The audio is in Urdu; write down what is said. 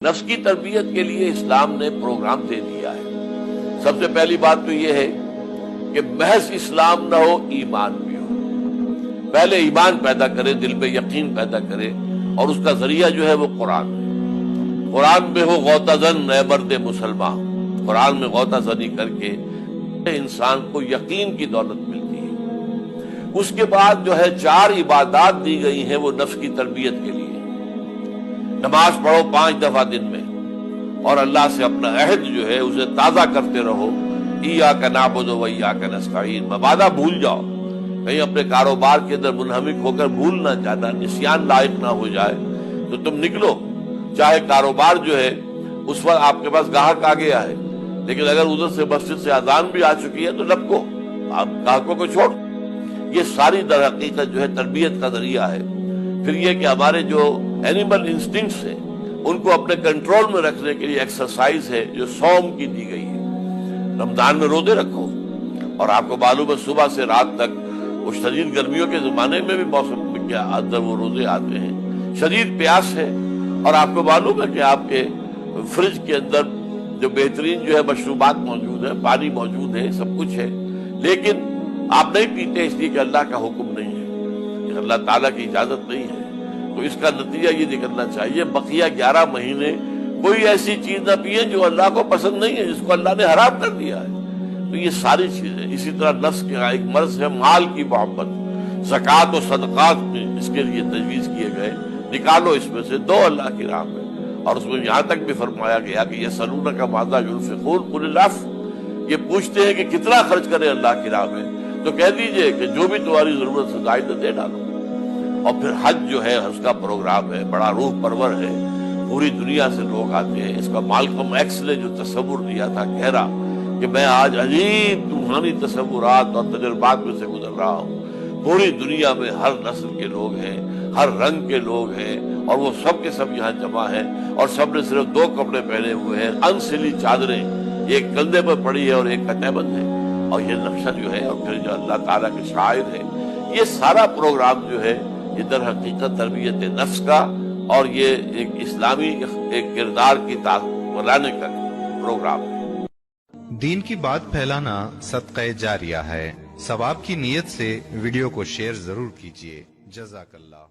نفس کی تربیت کے لیے اسلام نے پروگرام دے دیا ہے۔ سب سے پہلی بات تو یہ ہے کہ محض اسلام نہ ہو، ایمان بھی ہو۔ پہلے ایمان پیدا کرے، دل میں یقین پیدا کرے، اور اس کا ذریعہ جو ہے وہ قرآن ہے۔ قرآن میں ہو غوطہ زن اے مرد مسلمان، قرآن میں غوطہ زنی کر کے انسان کو یقین کی دولت ملتی ہے۔ اس کے بعد جو ہے 4 عبادات دی گئی ہیں وہ نفس کی تربیت کے لیے۔ نماز پڑھو 5 دفعہ دن میں، اور اللہ سے اپنا عہد جو ہے اسے تازہ کرتے رہو۔ ایاک نعبد و ایاک نستعین، مبادہ بھول جاؤ، کہیں اپنے کاروبار کے اندر منہمک ہو کر بھول نہ جانا، نسیان لائق نہ ہو جائے تو تم نکلو۔ چاہے کاروبار جو ہے اس وقت آپ کے پاس گاہک آ گیا ہے، لیکن اگر ادھر سے مسجد سے اذان بھی آ چکی ہے تو لپکو، آپ گاہکوں کو چھوڑ۔ یہ ساری در حقیقت جو ہے تربیت کا ذریعہ ہے۔ پھر یہ کہ ہمارے جو اینیمل انسٹنکٹس ہیں ان کو اپنے کنٹرول میں رکھنے کے لیے ایکسرسائز ہے جو صوم کی دی گئی ہے۔ رمضان میں روزے رکھو، اور آپ کو معلوم ہے صبح سے رات تک، وہ شدید گرمیوں کے زمانے میں بھی موسم میں کیا اندر وہ روزے آتے ہیں، شدید پیاس ہے، اور آپ کو معلوم ہے کہ آپ کے فریج کے اندر جو بہترین جو ہے مشروبات موجود ہے، پانی موجود ہے، سب کچھ ہے، لیکن آپ نہیں پیتے اس لیے کہ اللہ کا حکم نہیں ہے، اللہ تعالیٰ کی اجازت نہیں ہے۔ تو اس کا نتیجہ یہ نکلنا چاہیے بقیہ 11 مہینے کوئی ایسی چیز نہ پیے جو اللہ کو پسند نہیں ہے، جس کو اللہ نے حرام کر دیا ہے۔ تو یہ ساری چیزیں، اسی طرح نفس کا ایک مرض ہے مال کی محبت، زکوٰۃ و صدقات میں اس کے لیے تجویز کیے گئے، نکالو اس میں سے، دو اللہ کی راہ میں۔ اور اس میں یہاں تک بھی فرمایا گیا کہ یسألونک ماذا ينفقون قل العفو، یہ پوچھتے ہیں کہ کتنا خرچ کریں اللہ کی راہ میں، تو کہہ دیجئے کہ جو بھی تمہاری ضرورت سے زائد دے ڈالو۔ اور پھر حج جو ہے اس کا پروگرام ہے، بڑا روح پرور ہے، پوری دنیا سے لوگ آتے ہیں۔ اس کا مالکم ایکس نے جو تصور دیا تھا گہرا، کہ میں آج عجیب روحانی تصورات اور تجربات میں سے گزر رہا ہوں، پوری دنیا میں ہر نسل کے لوگ ہیں، ہر رنگ کے لوگ ہیں، اور وہ سب کے سب یہاں جمع ہیں، اور سب نے صرف 2 کپڑے پہنے ہوئے ہیں، انسلی چادریں، ایک کندھے پر پڑی ہے اور ایک کٹے بند ہے، اور یہ نقشہ جو ہے، اور پھر جو اللہ تعالیٰ کے شاعر ہے۔ یہ سارا پروگرام جو ہے یہ در حقیقت تربیت نفس کا، اور یہ ایک اسلامی ایک کردار کی بنانے کا پروگرام ہے۔ دین کی بات پھیلانا صدقہ جاریہ ہے۔ ثواب کی نیت سے ویڈیو کو شیئر ضرور کیجیے۔ جزاک اللہ۔